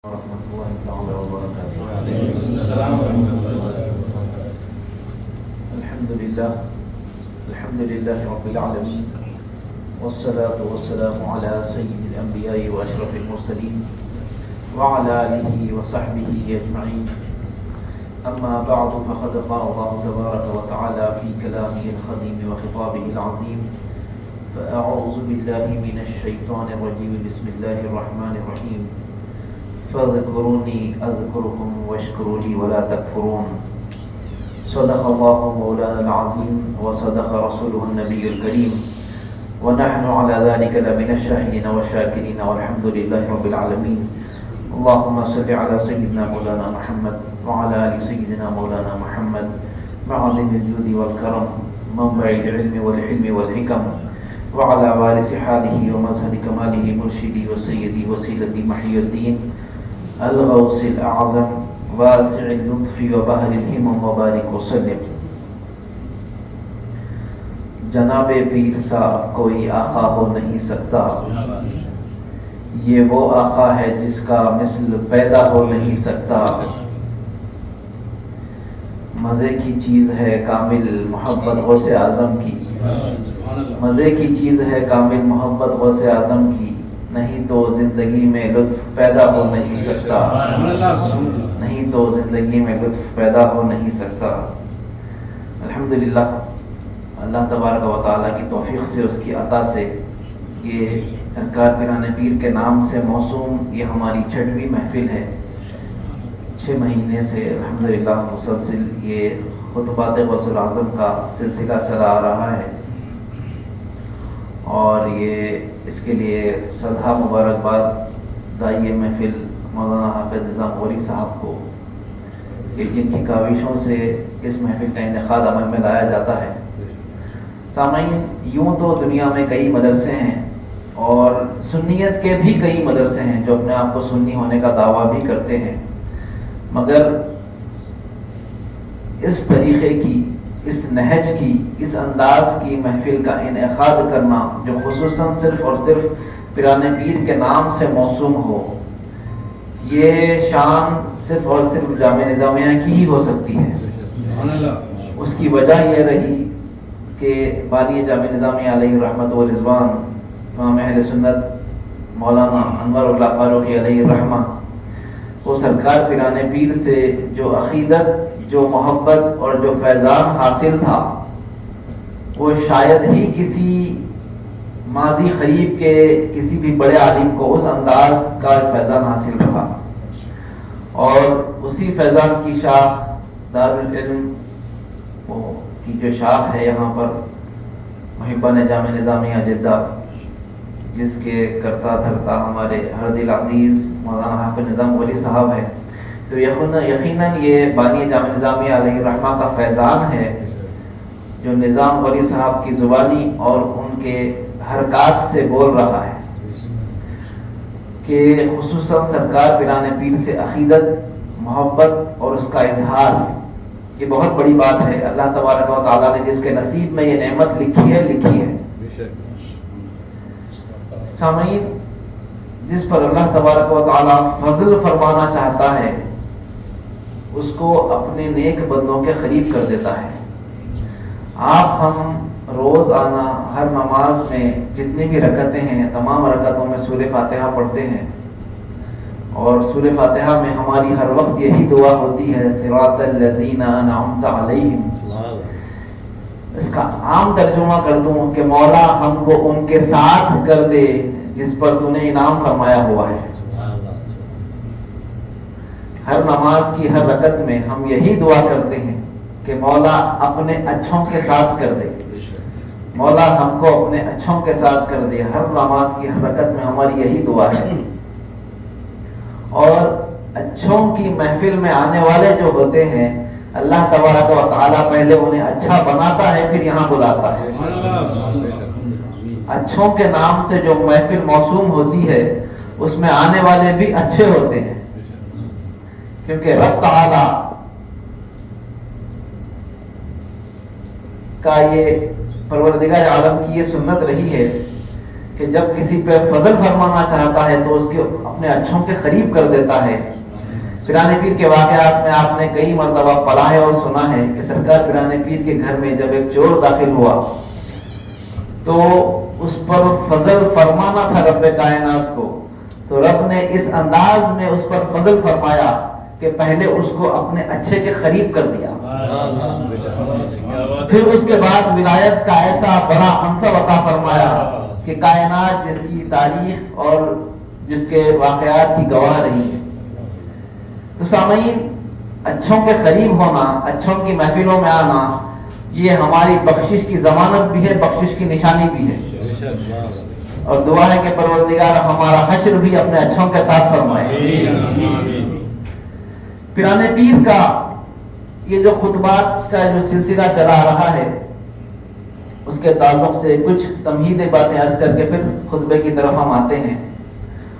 ورحمۃ اللہ تعالی وبرکاتہ۔ وعلیکم السلام ورحمۃ اللہ وبرکاتہ۔ الحمد للہ رب العالمین والصلاة والسلام علی سید الانبیاء واشرف المرسلین وعلی آلہ وصحبہ اجمعین، اما بعد فقد قال اللہ تبارک وتعالی فی کلامہ القدیم وخطابہ العظیم، فاعوذ باللہ من الشیطان الرجیم، بسم اللہ الرحمن الرحیم، فاذکرونی اذکرکم واشکروا لی ولا تکفرون۔ صدق اللہ مولانا العظیم وصدق رسولہ النبی الکریم، ونحن على ذلك لمن الشاهدين والشاكرين والحمد لله رب العالمين۔ اللهم صل على سيدنا مولانا محمد وعلى آل سيدنا مولانا محمد، معظم الجود والكرم، منبع العلم والحلم والحكم، وعلى وارث حاله ومظهر كماله مرشدي وسيدي وسيلتي محي الدين الغوث الأعظم واسع اللطف وبحر الهمم وبارك وسلم۔ جناب پیر سا کوئی آقا ہو نہیں سکتا، یہ وہ آقا ہے جس کا مثل پیدا ہو نہیں سکتا۔ مزے کی چیز ہے کامل محبت غوث اعظم کی، مزے کی چیز ہے کامل محبت غوث اعظم کی، نہیں تو زندگی میں لطف پیدا ہو نہیں سکتا، نہیں تو زندگی میں لطف پیدا ہو نہیں سکتا۔ الحمدللہ اللہ تبارک و تعالیٰ کی توفیق سے، اس کی عطا سے، یہ سرکار پیران پیر کے نام سے موسوم یہ ہماری 6ویں محفل ہے۔ 6 مہینے سے الحمدللہ مسلسل یہ خطبات غوث الاعظم کا سلسلہ چلا آ رہا ہے، اور یہ اس کے لیے صدہ مبارکباد داعیہ محفل مولانا حافظ نظام غوری صاحب کو، کہ جن کی کاوشوں سے اس محفل کا انعقاد عمل میں لایا جاتا ہے۔ سامعین، یوں تو دنیا میں کئی مدرسے ہیں، اور سنیت کے بھی کئی مدرسے ہیں جو اپنے آپ کو سنی ہونے کا دعویٰ بھی کرتے ہیں، مگر اس طریقے کی، اس نہج کی، اس انداز کی محفل کا انعقاد کرنا جو خصوصاً صرف اور صرف پیران پیر کے نام سے موسوم ہو، یہ شان صرف اور صرف جامع نظامیہ کی ہی ہو سکتی ہے۔ اس کی وجہ یہ رہی کہ بانی جامع نظامیہ علیہ رحمت و رضوان، امام اہل سنت مولانا انور اللہ فاروقی علیہ الرحمہ کو سرکار پیران پیر سے جو عقیدت، جو محبت اور جو فیضان حاصل تھا، وہ شاید ہی کسی ماضی قریب کے کسی بھی بڑے عالم کو اس انداز کا فیضان حاصل رہا، اور اسی فیضان کی شاخ دارالعلم کی جو شاخ ہے یہاں پر محبان جامع نظامیہ جدہ، جس کے کرتا دھرتا ہمارے ہر دل عزیز مولانا حافظ نظام غوری صاحب ہے، تو یقیناً یہ بانی جامع نظامیہ علیہ رحمہ کا فیضان ہے جو نظام غوری صاحب کی زبانی اور ان کے حرکات سے بول رہا ہے، کہ خصوصاً سرکار پیران پیر سے عقیدت، محبت اور اس کا اظہار، یہ بہت بڑی بات ہے۔ اللہ تبارک و تعالیٰ نے جس کے نصیب میں یہ نعمت لکھی ہے۔ سامعین، جس پر اللہ تبارک و تعالیٰ فضل فرمانا چاہتا ہے، اس کو اپنے نیک بندوں کے قریب کر دیتا ہے۔ آپ ہم روزانہ ہر نماز میں جتنی بھی رکعتیں ہیں، تمام رکعتوں میں سورہ فاتحہ پڑھتے ہیں، اور سورہ فاتحہ میں ہماری ہر وقت یہی دعا ہوتی ہے، صراط الذین انعمت علیہم۔ اس کا عام ترجمہ کر دوں کہ مولا ہم کو ان کے ساتھ کر دے جس پر تو نے انعام فرمایا ہوا ہے۔ ہر نماز کی ہر رکعت میں ہم یہی دعا کرتے ہیں کہ مولا اپنے اچھوں کے ساتھ کر دے، مولا ہم کو اپنے اچھوں کے ساتھ کر دے۔ ہر نماز کی ہر رکعت میں ہماری یہی دعا ہے، اور اچھوں کی محفل میں آنے والے جو ہوتے ہیں، اللہ تبارک و تعالیٰ پہلے انہیں اچھا بناتا ہے، پھر یہاں بلاتا ہے۔ اچھوں کے نام سے جو محفل موسوم ہوتی ہے، اس میں آنے والے بھی اچھے ہوتے ہیں، کیونکہ رب تعالیٰ کا یہ پروردگار عالم کی یہ سنت رہی ہے کہ کہ جب کسی پہ فضل فرمانا چاہتا ہے تو اس کے اپنے اچھوں کے قریب کر دیتا ہے۔ پیرانے پیر کے واقعات میں آپ نے کئی مرتبہ پڑھا ہے اور سنا ہے کہ سرکار پیرانے پیر کے گھر میں جب ایک چور داخل ہوا تو اس پر فضل فرمانا تھا رب کائنات کو، تو رب نے اس انداز میں اس پر فضل فرمایا کہ پہلے اس کو اپنے اچھے کے قریب کر دیا، پھر اس کے بعد ولایت کا ایسا بڑا منصب عطا فرمایا کہ کائنات جس کی تاریخ اور جس کے واقعات کی گواہ رہی ہے۔ تو سامعین، اچھوں کے قریب ہونا، اچھوں کی محفلوں میں آنا، یہ ہماری بخشش کی ضمانت بھی ہے، بخشش کی نشانی بھی ہے، اور دعا ہے کہ پروردگار ہمارا حشر بھی اپنے اچھوں کے ساتھ فرمائے۔ پیرانے پیر کا یہ جو خطبات کا جو سلسلہ چلا رہا ہے، اس کے تعلق سے کچھ تمہیدی باتیں عرض کر کے پھر خطبے کی طرف ہم آتے ہیں۔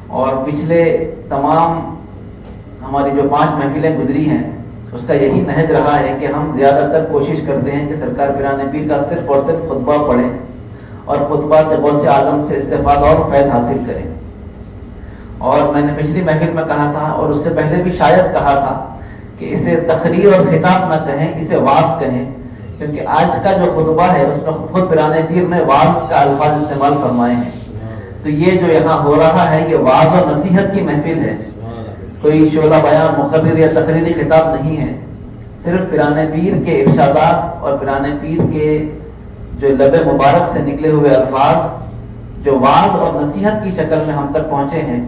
اور پچھلے تمام ہماری جو 5 محفلیں گزری ہیں اس کا یہی نہج رہا ہے کہ ہم زیادہ تر کوشش کرتے ہیں کہ سرکار پیرانے پیر کا صرف اور صرف خطبہ پڑھیں اور خطبات غوث اعظم سے استفادہ اور فیض حاصل کریں۔ اور میں نے پچھلی محفل میں کہا تھا اور اس سے پہلے بھی شاید کہا تھا کہ اسے تقریر اور خطاب نہ کہیں، اسے واعظ کہیں، کیونکہ آج کا جو خطبہ ہے اس میں خود پیرانے پیر نے واعظ کا الفاظ استعمال فرمائے ہیں۔ تو یہ جو یہاں ہو رہا ہے یہ واعظ و نصیحت کی محفل ہے، کوئی شعلہ بیان، مقرر یا تقریری خطاب نہیں ہے، صرف پیرانے پیر کے ارشادات اور پیرانے پیر کے جو لب مبارک سے نکلے ہوئے الفاظ جو واعظ اور نصیحت کی شکل میں ہم تک پہنچے ہیں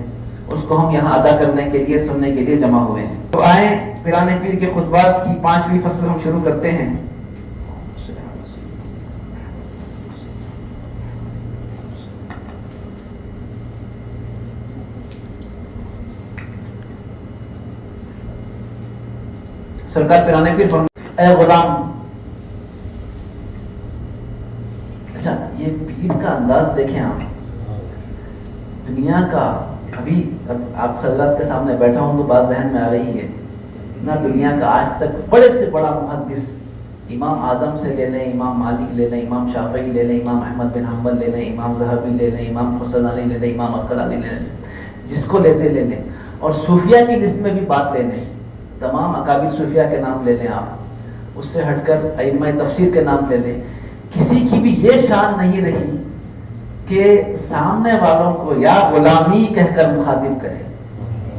اس کو ہم یہاں ادا کرنے کے لیے، سننے کے لیے جمع ہوئے ہیں۔ تو آئیں پیرانے پیر کے خطبات کی 5ویں فصل ہم شروع کرتے ہیں۔ سرکار پیرانے پیر فرماتے ہیں، اے غلام، اچھا یہ پیر کا انداز دیکھیں آپ، دنیا کا ابھی آپ حضرات کے سامنے بیٹھا ہوں تو بات ذہن میں آ رہی ہے نا، دنیا کا آج تک بڑے سے بڑا محدث، امام اعظم سے لے لیں، امام مالک لے لیں، امام شافعی لے لیں، امام احمد بن حنبل لے لیں، امام ذہبی لے لیں، امام حسن علی لے لیں، امام عسکر علی لے لیں، جس کو لیتے لے لیں، اور صوفیہ کی لسٹ میں بھی بات لے لیں، تمام اکابر صوفیہ کے نام لے لیں آپ، اس سے ہٹ کر ائمہ تفسیر کے نام لے لیں، کسی کی بھی یہ شان نہیں رہی کہ سامنے والوں کو یا غلامی کہہ کر مخاطب کرے۔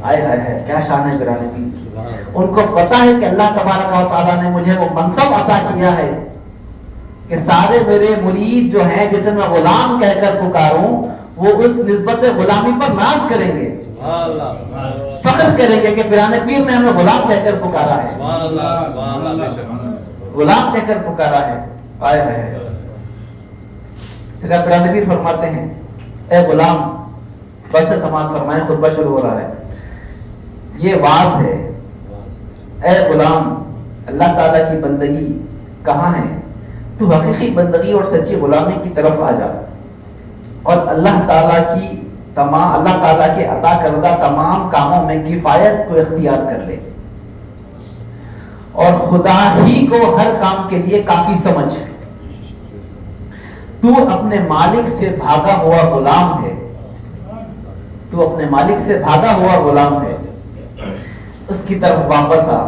آئے ہائے ہائے کیا شان ہے پیرانے پیر، ان کو پتا ہے کہ اللہ تبارک و تعالیٰ نے مجھے وہ منصب عطا کیا ہے کہ سارے میرے مرید جو ہیں جسے میں غلام کہہ کر پکاروں وہ اس نسبت غلامی پر ناز کریں گے، فخر کریں گے کہ پیرانے پیر نے ہمیں غلام کہہ کر پکارا ہے، غلام کہہ کر پکارا ہے۔ آئے ہے پیرانے پیر فرماتے ہیں، اے غلام، بس سے سماعت فرمائیں، خطبہ شروع ہو رہا ہے، یہ واعظ ہے۔ اے غلام، اللہ تعالیٰ کی بندگی کہاں ہے؟ تو حقیقی بندگی اور سچی غلامی کی طرف آ جا اور اللہ تعالیٰ کے عطا کردہ تمام کاموں میں کفایت کو اختیار کر لے اور خدا ہی کو ہر کام کے لیے کافی سمجھ۔ تو اپنے مالک سے بھاگا ہوا غلام ہے، تو اپنے مالک سے بھاگا ہوا غلام ہے، اس کی طرف واپس آ،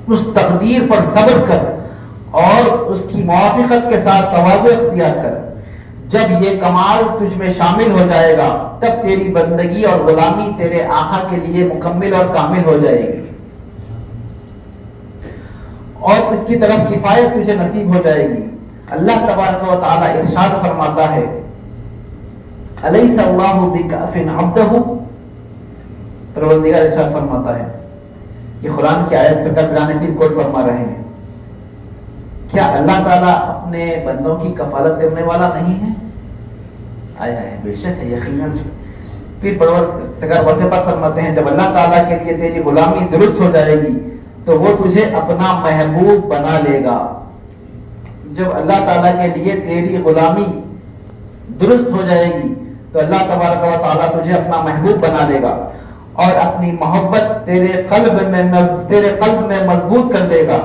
اس تقدیر پر صبر کر اور اس کی موافقت کے ساتھ تواضع اختیار کر۔ جب یہ کمال تجھ میں شامل ہو جائے گا تب تیری بندگی اور غلامی تیرے آقا کے لیے مکمل اور کامل ہو جائے گی اور اس کی طرف کفایت تجھے نصیب ہو جائے گی۔ اللہ تبارک و تعالی ارشاد فرماتا ہے، الیس اللہ بکاف عبدہ، پروردگار ارشاد فرماتا ہے، یہ قرآن کی آیت پہ پیرانے پیر کوٹ فرما رہے ہیں، کیا اللہ تعالیٰ اپنے بندوں کی کفالت کرنے والا نہیں ہے؟ آیا ہے، بے شک ہے، یقیناً۔ پھر پروردگار وصف فرماتے ہیں، جب اللہ تعالیٰ کے لیے تیری غلامی درست ہو جائے گی تو وہ تجھے اپنا محبوب بنا لے گا۔ جب اللہ تعالیٰ کے لیے تیری غلامی درست ہو جائے گی تو اللہ تبارک و تعالیٰ تجھے اپنا محبوب بنا لے گا اور اپنی محبت تیرے قلب میں مضبوط کر دے گا۔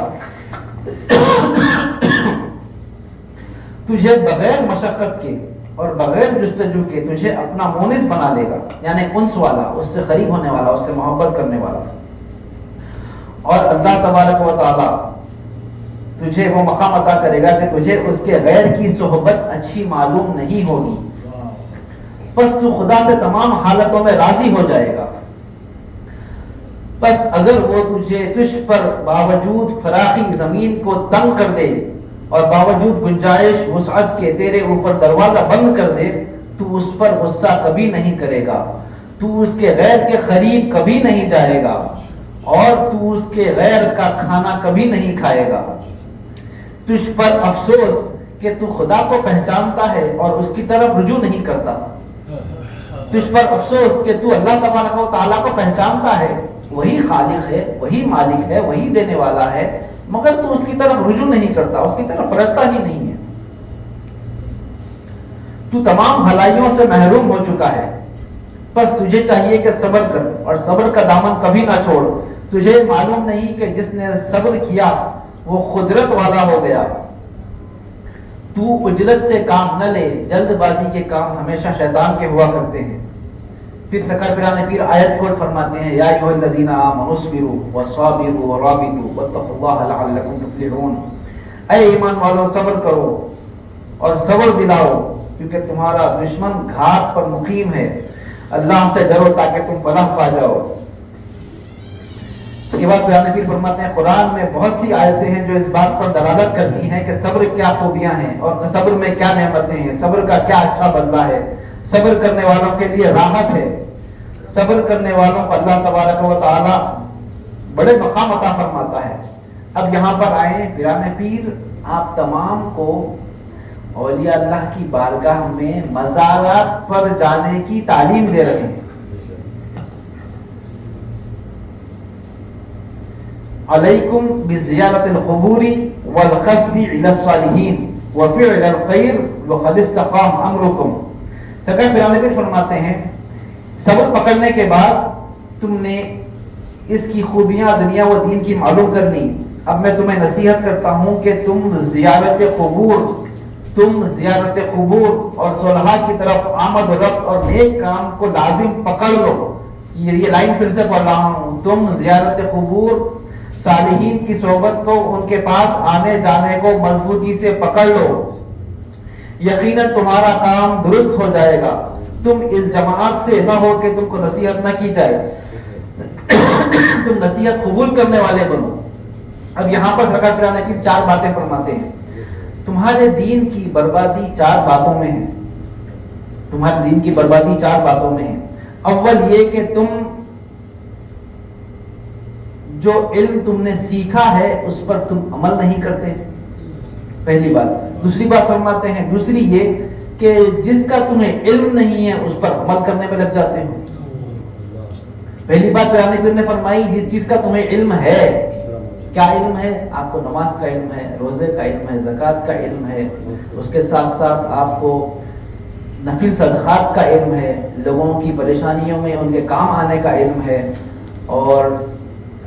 تجھے بغیر مشقت کے اور بغیر جستجو کے تجھے اپنا مونس بنا لے گا، یعنی انس والا، اس سے قریب ہونے والا، اس سے محبت کرنے والا. اور اللہ تبارک و تعالی تجھے وہ مقام عطا کرے گا کہ تجھے اس کے غیر کی صحبت اچھی معلوم نہیں ہوگی، پس تو خدا سے تمام حالتوں میں راضی ہو جائے گا. پس اگر وہ تجھ پر باوجود فراخی زمین کو تنگ کر دے اور باوجود گنجائش وسعت کے تیرے اوپر دروازہ بند کر دے، تو اس پر غصہ کبھی نہیں کرے گا، تو اس کے غیر کے قریب کبھی نہیں جائے گا، اور تو اس کے غیر کا کھانا کبھی نہیں کھائے گا. تجھ پر افسوس کہ تو خدا کو پہچانتا ہے اور اس کی طرف رجوع نہیں کرتا. تجھ پر افسوس کہ تو اللہ تبارک و تعالیٰ کو پہچانتا ہے، وہی خالق ہے، وہی مالک ہے، وہی دینے والا ہے، مگر تو اس کی طرف رجوع نہیں کرتا، اس کی طرف پلٹتا ہی نہیں ہے. تو تمام بھلائیوں سے محروم ہو چکا ہے، بس تجھے چاہیے کہ صبر کر اور صبر کا دامن کبھی نہ چھوڑ. تجھے معلوم نہیں کہ جس نے صبر کیا وہ قدرت والا ہو گیا. تو عجلت سے کام نہ لے، جلد بازی کے کام ہمیشہ شیطان کے ہوا کرتے ہیں. پھر سرکار پیران پیر آیت کوٹ فرماتے ہیں، یا ایھا الذین آمنوا اصبروا وصابروا ورابطوا واتقوا اللہ لعلکم تفلحون. اے ایمان والو، صبر کرو اور صبر دلاؤ، کیونکہ تمہارا دشمن گھات پر مقیم ہے. اللہ سے ڈرو تاکہ تم فلاح پا جاؤ. اس کے بعد پیران پیر فرماتے ہیں، قرآن میں بہت سی آیتیں ہیں جو اس بات پر دلالت کرتی ہیں کہ صبر کیا خوبیاں ہیں اور صبر میں کیا نعمتیں ہیں، صبر کا کیا اچھا بدلہ ہے، صبر کرنے والوں کے لیے راحت ہے. صبر کرنے والوں کو اللہ تبارک و تعالی بڑے مقام عطا فرماتا ہے. اب یہاں پر آئے پیران پیر آپ تمام کو اولیاء اللہ کی بارگاہ میں مزارات پر جانے کی تعلیم دے رہے ہیں. علیکم بزیارت القبور والقصد الی الصالحین وفعل الخیر وقد استقام امرکم. سرکار پیران پیر فرماتے ہیں، صبر پکڑنے کے بعد تم نے اس کی خوبیاں دنیا و دین کی معلوم کر لی. اب میں تمہیں نصیحت کرتا ہوں کہ تم زیارت قبور اور صلحاء کی طرف آمد و رفت اور نیک کام کو لازم پکڑ لو. یہ لائن پھر سے پڑھ رہا ہوں، تم زیارت قبور، صالحین کی صحبت کو، ان کے پاس آنے جانے کو مضبوطی سے پکڑ لو، یقیناً تمہارا کام درست ہو جائے گا. تم اس جماعت سے نہ ہو کہ تم کو نصیحت نہ کی جائے، تم نصیحت قبول کرنے والے بنو. اب یہاں پر سرکار پیران پیر 4 باتیں فرماتے ہیں. تمہارے دین کی بربادی 4 باتوں میں ہے. تمہارے دین کی بربادی 4 باتوں میں ہے. اول یہ کہ تم جو علم تم نے سیکھا ہے اس پر تم عمل نہیں کرتے، پہلی بات. دوسری بات فرماتے ہیں، دوسری یہ کہ جس کا تمہیں علم نہیں ہے اس پر عمل کرنے میں لگ جاتے ہو. پہلی بات پیران پیر نے فرمائی، جس چیز کا تمہیں علم ہے. کیا علم ہے؟ آپ کو نماز کا علم ہے، روزے کا علم ہے، زکوٰۃ کا علم ہے، اس کے ساتھ ساتھ آپ کو نفل صدقات کا علم ہے، لوگوں کی پریشانیوں میں ان کے کام آنے کا علم ہے، اور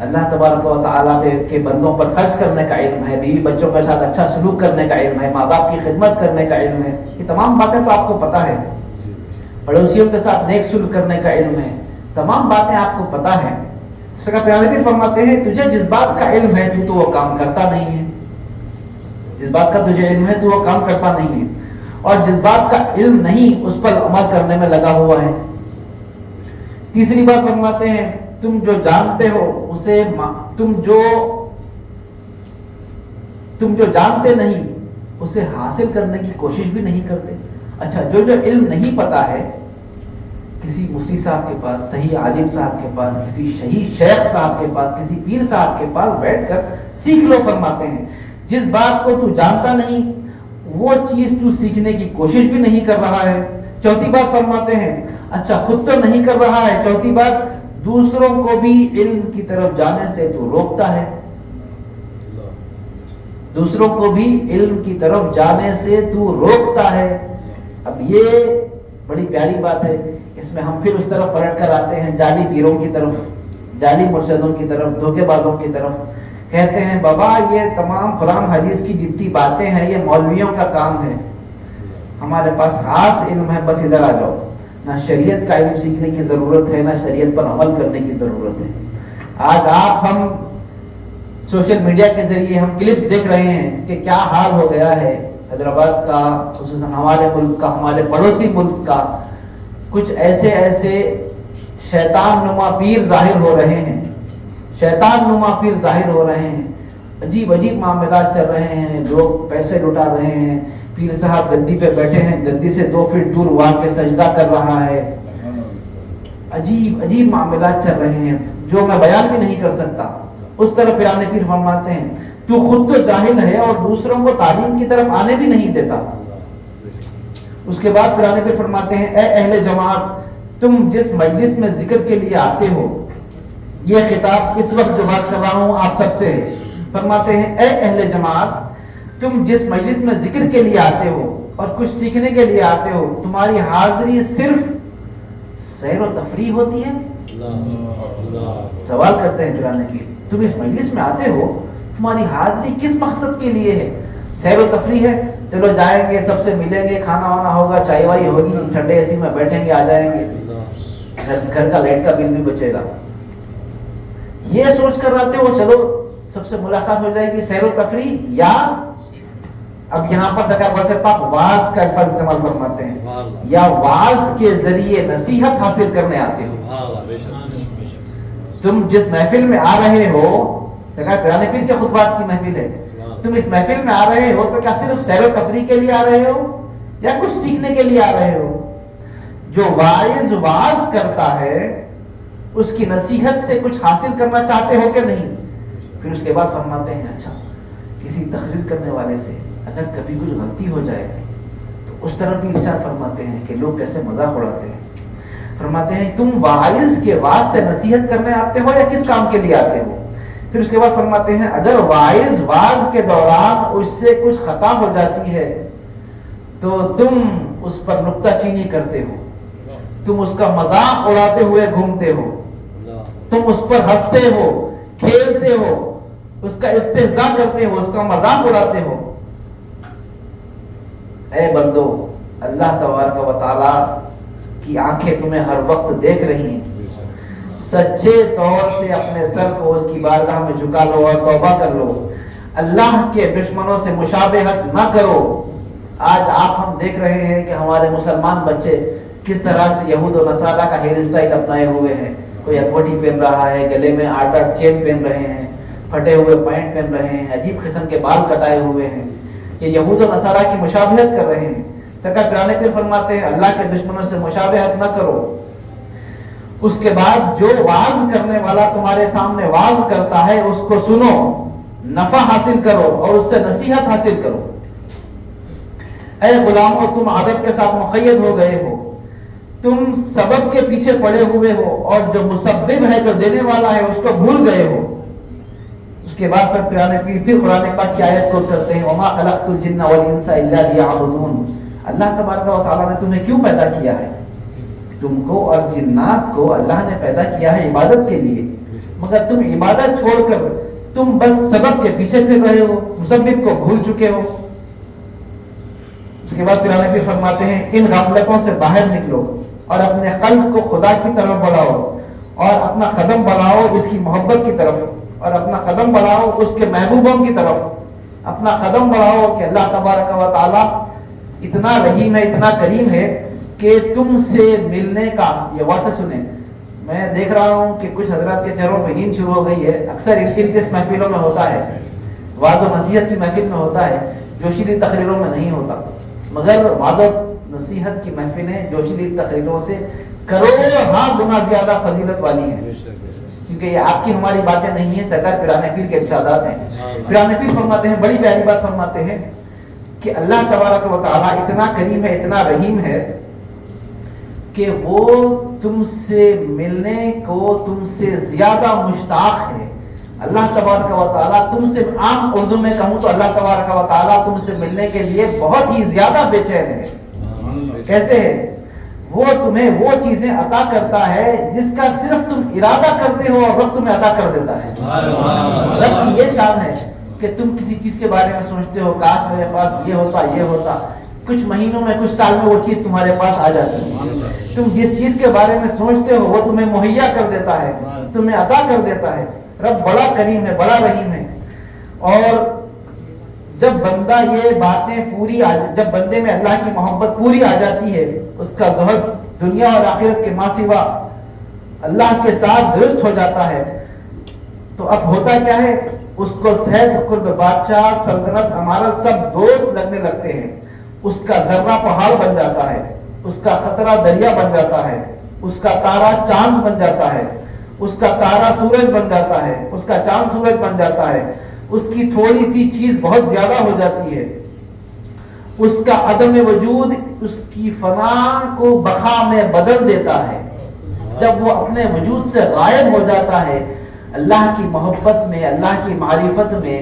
اللہ تبارک و تعالیٰ کے بندوں پر خرچ کرنے کا علم ہے، بیوی بچوں کے ساتھ اچھا سلوک کرنے کا علم ہے، ماں باپ کی خدمت کرنے کا علم ہے. یہ تمام باتیں تو آپ کو پتہ ہے. پڑوسیوں کے ساتھ نیک سلوک کرنے کا علم ہے. تمام باتیں آپ کو پتہ ہے. سرکار پیران پیر فرماتے ہیں، تجھے جس بات کا علم ہے تو وہ کام کرتا نہیں ہے. جس بات کا تجھے علم ہے تو وہ کام کرتا نہیں ہے، اور جس بات کا علم نہیں اس پر عمل کرنے میں لگا ہوا ہے. تیسری بات فرماتے ہیں، تم جو جانتے ہو اسے تم جو جانتے نہیں اسے حاصل کرنے کی کوشش بھی نہیں کرتے. اچھا، جو علم نہیں پتا ہے، کسی مفتی صاحب کے پاس، صحیح عالم صاحب کے پاس، کسی شہید شیخ صاحب کے پاس، کسی پیر صاحب کے پاس بیٹھ کر سیکھ لو. فرماتے ہیں جس بات کو تو جانتا نہیں وہ چیز تو سیکھنے کی کوشش بھی نہیں کر رہا ہے. چوتھی بات فرماتے ہیں، اچھا خود تو نہیں کر رہا ہے، چوتھی بات دوسروں کو بھی علم کی طرف جانے سے تو روکتا ہے. دوسروں کو بھی علم کی طرف جانے سے تو روکتا ہے. اب یہ بڑی پیاری بات ہے. اس میں ہم پھر اس طرف پلٹ کر آتے ہیں، جعلی پیروں کی طرف، جعلی مرشدوں کی طرف، دھوکے بازوں کی طرف. کہتے ہیں بابا یہ تمام قرآن حدیث کی جتنی باتیں ہیں یہ مولویوں کا کام ہے. ہمارے پاس خاص علم ہے، بس ادھر آ جاؤ. نہ شریعت کا علم سیکھنے کی ضرورت ہے، نہ شریعت پر عمل کرنے کی ضرورت ہے. آج ہم سوشل میڈیا کے ذریعے ہم کلپس دیکھ رہے ہیں کہ کیا حال ہو گیا ہے حیدرآباد کا، خصوصاً ہمارے ملک کا، ہمارے پڑوسی ملک کا. کچھ ایسے شیطان نما پیر ظاہر ہو رہے ہیں، شیطان نما پیر ظاہر ہو رہے ہیں. عجیب معاملات چل رہے ہیں، لوگ پیسے لٹا رہے ہیں. پیر صاحب گدی پہ بیٹھے ہیں، گدی سے 2 فٹ دور وہاں کے سجدہ کر رہا ہے. عجیب معاملات چل رہے ہیں جو میں بیان بھی نہیں کر سکتا. اس طرح پیرانے پیر فرماتے ہیں تو خود تو جاہل ہے اور دوسروں کو تعلیم کی طرف آنے بھی نہیں دیتا. اس کے بعد پیرانے پیر فرماتے ہیں اے اہل جماعت، تم جس مجلس میں ذکر کے لیے آتے ہو، یہ خطاب اس وقت جو بات کر رہا ہوں آپ سب سے. فرماتے ہیں اے اہل جماعت، تم جس مجلس میں ذکر کے لیے آتے ہو اور کچھ سیکھنے کے لیے آتے ہو، تمہاری حاضری صرف سیر و تفریح ہوتی ہے. سوال کرتے ہیں پیرانے پیر، تم اس مجلس میں آتے ہو، تمہاری حاضری کس مقصد کے لیے ہے؟ سیر و تفریح ہے، چلو جائیں گے، سب سے ملیں گے، کھانا وانا ہوگا، چائے وائی ہوگی، ٹھنڈے اے سی میں بیٹھیں گے، آ جائیں گے، گھر کا لائٹ کا بل بھی بچے گا. یہ سوچ کر آتے ہو چلو سب سے ملاقات ہو جائے گی، سیر و تفریح؟ یا اب یہاں پر سرکار واسطے پاک واز کا الفاظ استعمال فرماتے ہیں، یا واز کے ذریعے نصیحت حاصل کرنے آتے ہو؟ تم جس محفل میں آ رہے ہو، سرکار پیرانے پیر کے خطبات کی محفل ہے، تم اس محفل میں آ رہے ہو تو کیا صرف سیر و تفریح کے لیے آ رہے ہو یا کچھ سیکھنے کے لیے آ رہے ہو؟ جو واعظ واز کرتا ہے اس کی نصیحت سے کچھ حاصل کرنا چاہتے ہو کہ نہیں؟ پھر اس کے بعد فرماتے ہیں اچھا کسی تقریر کرنے والے سے اگر کبھی کچھ غلطی ہو جائے تو اس طرح بھی ارشاد فرماتے ہیں کہ لوگ کیسے مذاق اڑاتے ہیں. فرماتے ہیں تم واعظ کے واز سے نصیحت کرنے آتے ہو یا کس کام کے لیے آتے ہو؟ پھر اس کے بعد فرماتے ہیں اگر واعظ واز کے دوران اس سے کچھ خطا ہو جاتی ہے تو تم اس پر نکتہ چینی کرتے ہو، تم اس کا مذاق اڑاتے ہوئے گھومتے ہو، تم اس پر ہنستے ہو، کھیلتے ہو، اس کا استہزاء کرتے ہو، اس کا مذاق اڑاتے ہو. اے بندو، اللہ تبارک و تعالی کی آنکھیں تمہیں ہر وقت دیکھ رہی ہیں. سچے طور سے اپنے سر کو اس کی بارگاہ میں جھکا لو اور توبہ کر لو. اللہ کے دشمنوں سے مشابہت نہ کرو. آج آپ ہم دیکھ رہے ہیں کہ ہمارے مسلمان بچے کس طرح سے یہود و نصارہ کا ہیئر اسٹائل اپنائے ہوئے ہیں. کوئی اکوٹی پہن رہا ہے، گلے میں 8 چین پہن رہے ہیں، پھٹے ہوئے پینٹ پہن رہے ہیں، عجیب قسم کے بال کٹائے ہوئے ہیں. یہ یہود و نصارہ کی مشابہت کر رہے ہیں. سرکار پیرانے پیر فرماتے ہیں اللہ کے دشمنوں سے مشابہت نہ کرو. اس کے بعد جو واز کرنے والا تمہارے سامنے واز کرتا ہے اس کو سنو، نفع حاصل کرو اور اس سے نصیحت حاصل کرو. اے غلاموں، تم عادت کے ساتھ مقید ہو گئے ہو، تم سبب کے پیچھے پڑے ہوئے ہو اور جو مسبب ہے، جو دینے والا ہے، اس کو بھول گئے ہو. اس کے بعد پھر پیرانے پیر پھر قرآن پاک کی آیت کو کرتے ہیں وما خلقت الجن والانس الا لیعبدون. اللہ تبارک و تعالیٰ نے تمہیں کیوں پیدا کیا ہے؟ تم کو اور جنات کو اللہ نے پیدا کیا ہے عبادت کے لیے، مگر تم عبادت چھوڑ کر تم بس سبب کے پیچھے پھر رہے ہو، مسبب کو بھول چکے ہو. اس کے بعد پیرانے پیر فرماتے ہیں ان غفلتوں سے باہر نکلو اور اپنے قلب کو خدا کی طرف بڑھاؤ اور اپنا قدم بڑھاؤ اس کی محبت کی طرف، اور اپنا قدم بڑھاؤ اس کے محبوبوں کی طرف. اپنا قدم بڑھاؤ کہ اللہ تبارک و تعالیٰ اتنا رحیم ہے، اتنا کریم ہے کہ تم سے ملنے کا. یہ غور سے سنیں، میں دیکھ رہا ہوں کہ کچھ حضرات کے چہروں پہ نیند شروع ہو گئی ہے. اکثر اس محفلوں میں ہوتا ہے، وعظ و نصیحت کی محفل میں ہوتا ہے، جوشیلی تقریروں میں نہیں ہوتا. مگر وعظ و نصیحت کی محفلیں جوشیلی تقریروں سے کروڑوں گنا زیادہ فضیلت والی ہیں، کیونکہ یہ آپ کی ہماری باتیں نہیں ہیں، سرکار پیرانے پیر کے ارشادات ہیں. پیرانے پیر فرماتے ہیں، بڑی پیاری بات فرماتے ہیں کہ اللہ تبارک و تعالیٰ اتنا کریم ہے، اتنا رحیم ہے کہ وہ تم سے ملنے کو تم سے زیادہ مشتاق ہے. اللہ تبارک و تعالیٰ تم سے، عام اردو میں کہوں تو اللہ تبارک و تعالیٰ تم سے ملنے کے لیے بہت ہی زیادہ بے چین ہے. کیسے ہے؟ وہ تمہیں وہ چیزیں عطا کرتا ہے جس کا صرف تم ارادہ کرتے ہو اور رب تمہیں عطا کر دیتا ہے. رب کی یہ شان ہے کہ تم کسی چیز کے بارے میں سوچتے ہو کاش میرے پاس یہ ہوتا، یہ ہوتا، کچھ مہینوں میں کچھ سال میں وہ چیز تمہارے پاس آ جاتی ہے. تم جس چیز کے بارے میں سوچتے ہو وہ تمہیں مہیا کر دیتا ہے, تمہیں عطا کر دیتا ہے. رب بڑا کریم ہے, بڑا رحیم ہے. اور جب بندہ یہ باتیں جب بندے میں اللہ کی محبت پوری آ جاتی ہے, اس کا زہد دنیا اور آخرت کے ماں سوا اللہ کے ساتھ درست ہو جاتا ہے, تو اب ہوتا کیا ہے, اس کو صحت, قرب, بادشاہ, سلطنت, امارت سب دوست لگنے لگتے ہیں. اس کا ذرہ پہاڑ بن جاتا ہے, اس کا خطرہ دریا بن جاتا ہے, اس کا تارا چاند بن جاتا ہے, اس کا تارا سورج بن جاتا ہے, اس کا چاند سورج بن جاتا ہے. اس کی تھوڑی سی چیز بہت زیادہ ہو جاتی ہے. اس کا عدم وجود اس کی فنا کو بقا میں بدل دیتا ہے. جب وہ اپنے وجود سے غائب ہو جاتا ہے, اللہ کی محبت میں, اللہ کی معرفت میں,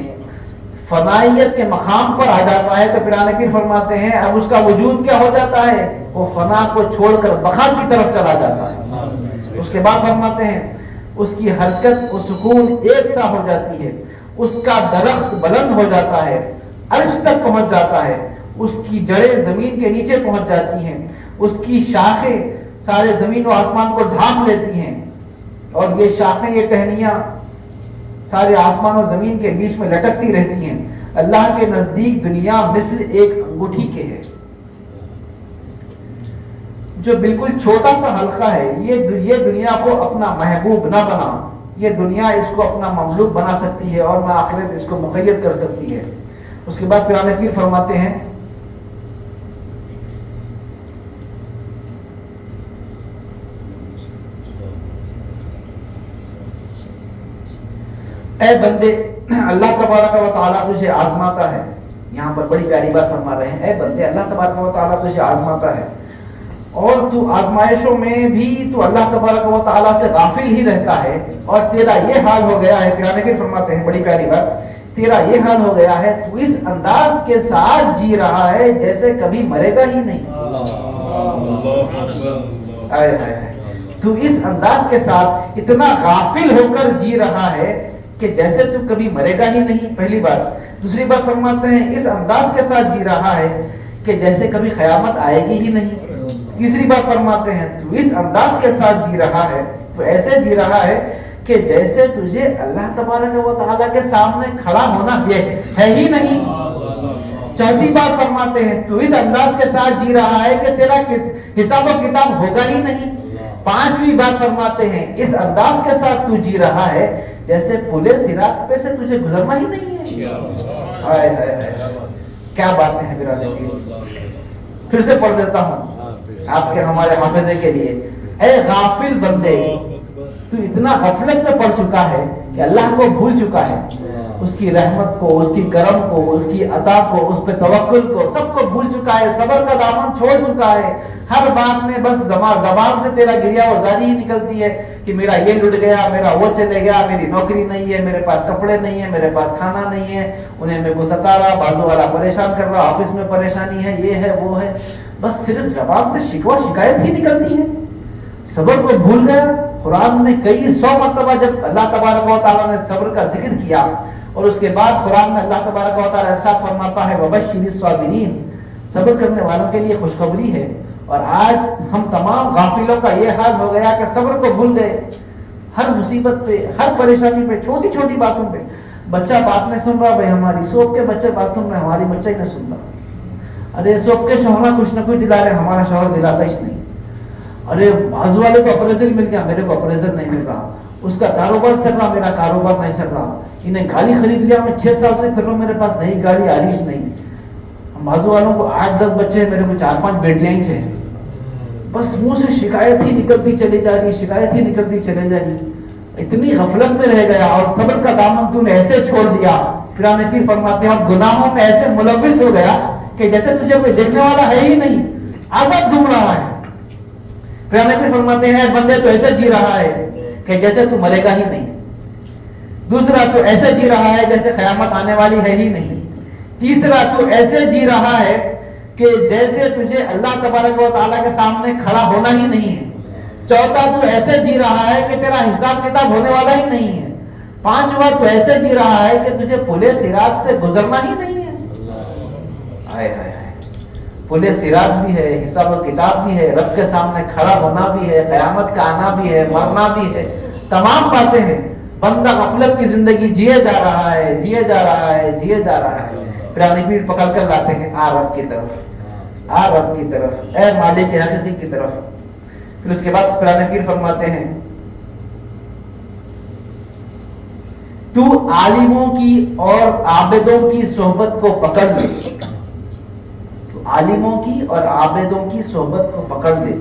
فنائیت کے مقام پر آ جاتا ہے, تو پھر آنکر فرماتے ہیں اب اس کا وجود کیا ہو جاتا ہے, وہ فنا کو چھوڑ کر بقا کی طرف چلا جاتا ہے. اس کے بعد فرماتے ہیں اس کی حرکت و سکون ایک سا ہو جاتی ہے. اس کا درخت بلند ہو جاتا ہے, عرش تک پہنچ جاتا ہے. اس کی جڑیں زمین کے نیچے پہنچ جاتی ہیں. اس کی شاخیں سارے زمین و آسمان کو ڈھانپ لیتی ہیں, اور یہ شاخیں, یہ ٹہنیاں سارے آسمان اور زمین کے بیچ میں لٹکتی رہتی ہیں. اللہ کے نزدیک دنیا مثل ایک انگوٹھی کے ہے, جو بالکل چھوٹا سا حلقہ ہے. یہ دنیا کو اپنا محبوب نہ بنا, یہ دنیا اس کو اپنا مملوک بنا سکتی ہے, اور نہ آخرت اس کو مقید کر سکتی ہے. اس کے بعد قرآن پیر فرماتے ہیں اے بندے, اللہ تبارک و تعالیٰ تجھے آزماتا ہے. یہاں پر بڑی پیاری بات فرما رہے ہیں, اے بندے اللہ تبارک و تعالیٰ تجھے آزماتا ہے, اور تو آزمائشوں میں بھی تو اللہ تبارک و تعالیٰ سے غافل ہی رہتا ہے, اور تیرا یہ حال ہو گیا ہے. قرآن کریم فرماتے ہیں بڑی پیاری بات, تیرا یہ حال ہو گیا ہے, تو اس انداز کے ساتھ جی رہا ہے جیسے کبھی مرے گا ہی نہیں. تو اس انداز کے ساتھ اتنا غافل ہو کر جی رہا ہے کہ جیسے تو کبھی مرے گا ہی نہیں. پہلی بات. دوسری بات فرماتے ہیں اس انداز کے ساتھ جی رہا ہے کہ جیسے کبھی قیامت آئے گی ہی نہیں. تیسری بات فرماتے ہیں تو اس انداز کے ساتھ جی رہا ہے, تو ایسے جی رہا ہے کہ جیسے تجھے اللہ تبارک و تعالیٰ کے سامنے کھڑا ہونا ہے ہی نہیں. چوتھی بات فرماتے ہیں تو اس انداز کے ساتھ جی رہا ہے کہ تیرا حساب و کتاب ہوگا ہی نہیں. پانچویں بات فرماتے ہیں اس انداز کے ساتھ تو جی رہا ہے جیسے پلے صراط پہ سے تجھے گزرنا ہی نہیں ہے. کیا باتیں ہیں برادر. پھر سے پڑھ دیتا ہوں آپ کے ہمارے حافظے کے لیے. اے غافل بندے, تو اتنا غفلت میں پڑ چکا ہے کہ اللہ کو بھول چکا ہے, اس کی رحمت کو, اس کی کرم کو, اس کی عطا کو, اس پہ توکل کو, سب کو بھول چکا ہے. صبر کا دامن چھوڑ چکا ہے. ہر بات میں بس زبان سے تیرا گریا وزاری ہی نکلتی ہے کہ میرا یہ لٹ گیا, میرا وہ چلے گیا, میری نوکری نہیں ہے, میرے پاس کپڑے نہیں ہے, میرے پاس کھانا نہیں ہے, انہیں میرے کو ستا رہا, بازو والا پریشان کر رہا, آفس میں پریشانی ہے, یہ ہے وہ ہے. بس صرف زبان سے شکوہ شکایت ہی نکلتی ہے. صبر کو بھول گیا. قرآن میں کئی 100 مرتبہ جب اللہ تبارک و تعالیٰ نے صبر کا ذکر کیا, اور اس کے بعد قرآن میں اللہ تبارک و تعالیٰ ارشاد فرماتا ہے وبشر الصابرین, صبر کرنے والوں کے لیے خوشخبری ہے. اور آج ہم تمام غافلوں کا یہ حال ہو گیا کہ صبر کو بھول گئے. ہر مصیبت پہ, ہر پریشانی پہ, چھوٹی چھوٹی باتوں پہ. بچہ بات نہیں سن رہا, بھائی ہماری سوک کے بچے بات سن رہے, ہماری بچہ ہی نہیں سن رہا. ارے سوک کے شوہر کچھ نہ کچھ دلا رہے, ہمارا شوہر دلاتا ہی نہیں. ارے بازو والے کو اپریزل مل گیا, میرے کو اپریزل نہیں مل رہا. اس کا کاروبار چل رہا, میرا کاروبار نہیں چل رہا. انہیں گاڑی خرید لیا, میں 6 سال سے پھر رہا ہوں, میرے پاس نئی گاڑی آریش نہیں. بازو والوں کو 8-10 بچے, میرے کو 4-5 بیٹیاں ہی ہیں. بس منہ سے شکایت ہی نکلتی چلی جا رہی, شکایت ہی نکلتی چلی جا رہی. اتنی غفلت میں رہ گیا, اور صبر کا دامن تو نے ایسے چھوڑ دیا. قرآن پیر فرماتے ہیں اور گناہوں میں ایسے ملوث ہو گیا کہ جیسے تجھے کوئی دیکھنے والا ہے ہی نہیں, آزاد گھوم رہا ہے. قرآن پیر فرماتے ہیں بندے تو ایسے جی رہا ہے کہ جیسے تو مرے گا ہی نہیں. دوسرا تو ایسے جی رہا ہے جیسے قیامت آنے والی ہے ہی نہیں. تیسرا تو ایسے جی رہا ہے کہ جیسے تجھے اللہ تبارک و تعالیٰ کے سامنے کھڑا ہونا ہی نہیں ہے. چوتھا تو ایسے جی رہا ہے کہ تیرا حساب کتاب ہونے والا ہی نہیں ہے. پانچواں تو ایسے جی رہا ہے کہ تجھے پلے صراط سے گزرنا ہی نہیں ہے. پل صراط بھی ہے، حساب و کتاب بھی ہے، رب کے سامنے کھڑا ہونا بھی ہے، قیامت کا آنا بھی ہے، مرنا بھی ہے، تمام باتیں ہیں. بندہ غفلت کی زندگی جیے جا رہا ہے، جیے جا رہا ہے، جیے جا رہا ہے. پرانی پیر پکڑ کر لاتے ہیں آ رب کی طرف، آ رب کی طرف، اے مالک حقیقی کی طرف. پھر اس کے بعد پرانی پیر فرماتے ہیں تو عالموں کی اور عابدوں کی صحبت کو پکڑ لے، تو عالموں کی اور عابدوں کی صحبت کو پکڑ لے.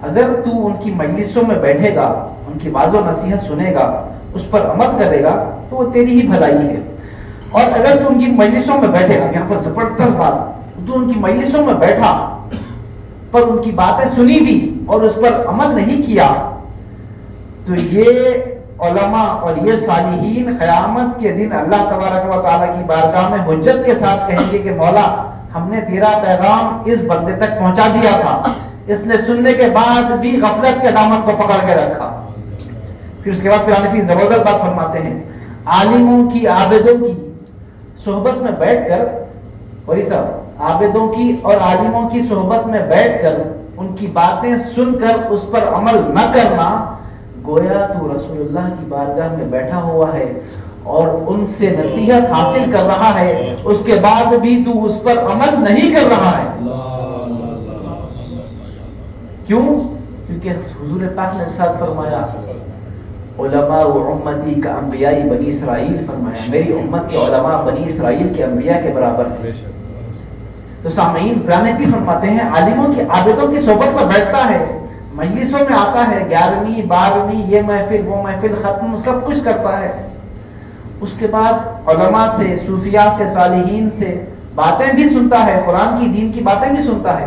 اگر تو ان کی مجلسوں میں بیٹھے گا، ان کی واضح و نصیحت سنے گا، اس پر عمل کرے گا تو وہ تیری ہی بھلائی ہے. اور اگر تو ان کی مجلسوں میں بیٹھے گا، یہاں پر زبردست بات، تو ان کی مجلسوں میں بیٹھا پر ان کی باتیں سنی بھی اور اس پر عمل نہیں کیا، تو یہ علماء اور یہ صالحین قیامت کے دن اللہ تبارک و تعالیٰ کی بارگاہ میں حجت کے ساتھ کہیں گے کہ مولا ہم نے تیرا پیغام اس بندے تک پہنچا دیا تھا، اس نے سننے کے بعد بھی غفلت کے دامن کو پکڑ کے رکھا. پھر اس کے بعد پرانے پیر زبردست بات فرماتے ہیں عالموں کی عابدوں کی صحبت میں بیٹھ کر، اور صاحب عابدوں کی اور عالموں کی صحبت میں بیٹھ کر ان کی باتیں سن کر اس پر عمل نہ کرنا، گویا تو رسول اللہ کی بارگاہ میں بیٹھا ہوا ہے اور ان سے نصیحت حاصل کر رہا ہے، اس کے بعد بھی تو اس پر عمل نہیں کر رہا ہے. کیوں؟ کیونکہ حضور پاک نے ارشاد فرمایا علماء و امتی کا انبیاء بنی اسرائیل، فرمایا میری امت کے علماء بنی اسرائیل کے انبیاء کے برابر ہیں. تو سامعین پرانے پیر فرماتے ہیں عالموں کی عابدوں کی صحبت پر بیٹھتا ہے، مجلسوں میں آتا ہے، 11ویں 12ویں یہ محفل وہ محفل ختم سب کچھ کرتا ہے. اس کے بعد علماء سے، صوفیاء سے، صالحین سے باتیں بھی سنتا ہے، قرآن کی دین کی باتیں بھی سنتا ہے.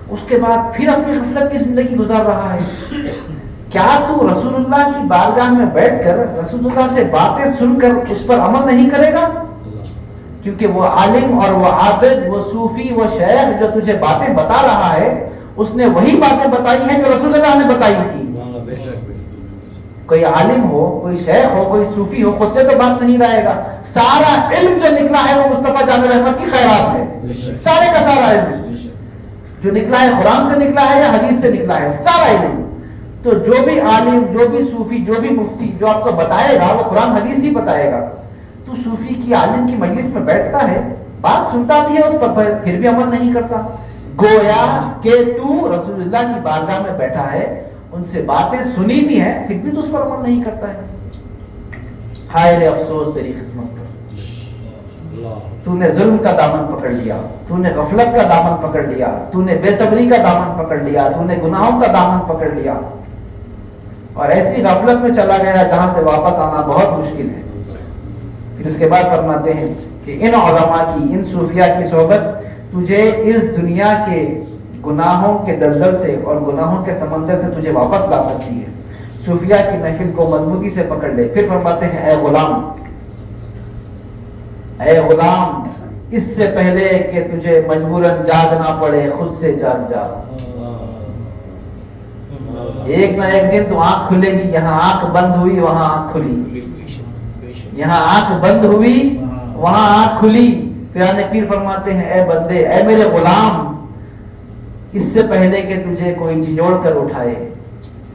اس کے بعد پھر اپنی غفلت کی زندگی گزار رہا ہے. کیا تو رسول اللہ کی بارگاہ میں بیٹھ کر رسول اللہ سے باتیں سن کر اس پر عمل نہیں کرے گا؟ کیونکہ وہ عالم اور وہ عابد، وہ صوفی، وہ شیخ جو تجھے باتیں بتا رہا ہے، اس نے وہی باتیں بتائی ہیں جو رسول اللہ نے بتائی تھی. کوئی عالم ہو، کوئی شیخ ہو، کوئی صوفی ہو، خود سے تو بات نہیں رہے گا. سارا علم جو نکلا ہے وہ مصطفیٰ جامع رحمت کی خیرات ہے. سارے کا سارا علم جو نکلا ہے قرآن سے نکلا ہے یا حدیث سے نکلا ہے، سارا علم. تو جو بھی عالم، جو بھی صوفی، جو بھی مفتی جو آپ کو بتائے گا وہ قرآن حدیث ہی بتائے گا. تو صوفی کی عالم کی مجلس میں بیٹھتا ہے، بات سنتا بھی ہے، اس پر پھر بھی عمل نہیں کرتا. گویا کہ تو رسول اللہ کی بارگاہ میں بیٹھا ہے، ان سے باتیں سنی بھی ہیں، پھر بھی تو اس پر عمل نہیں کرتا ہے. ہائے رے افسوس تیری قسمت پر، تو نے ظلم کا دامن پکڑ لیا، تو نے غفلت کا دامن پکڑ لیا، تو نے بے صبری کا دامن پکڑ لیا، تو نے گناہوں کا دامن پکڑ لیا اور ایسی غفلت میں چلا گیا جہاں سے واپس آنا بہت مشکل ہے. پھر اس کے بعد فرماتے ہیں کہ ان علماء کی، ان صوفیاء کی صحبت تجھے اس دنیا کے گناہوں کے دلدل سے اور گناہوں کے سمندر سے تجھے واپس لا سکتی ہے. صوفیاء کی محفل کو مضبوطی سے پکڑ لے. پھر فرماتے ہیں اے غلام، اے غلام، اس سے پہلے کہ تجھے مجبوراً جاگنا پڑے خود سے جاگ جا. ایک نہ ایک دن تو آنکھ کھلے گی. یہاں آنکھ بند ہوئی وہاں آنکھ کھلی، یہاں آنکھ بند ہوئی وہاں آنکھ کھلی. پیرانے پیر فرماتے ہیں اے بندے، اے میرے غلام، اس سے پہلے کہ تجھے کوئی جھنجھوڑ کر اٹھائے،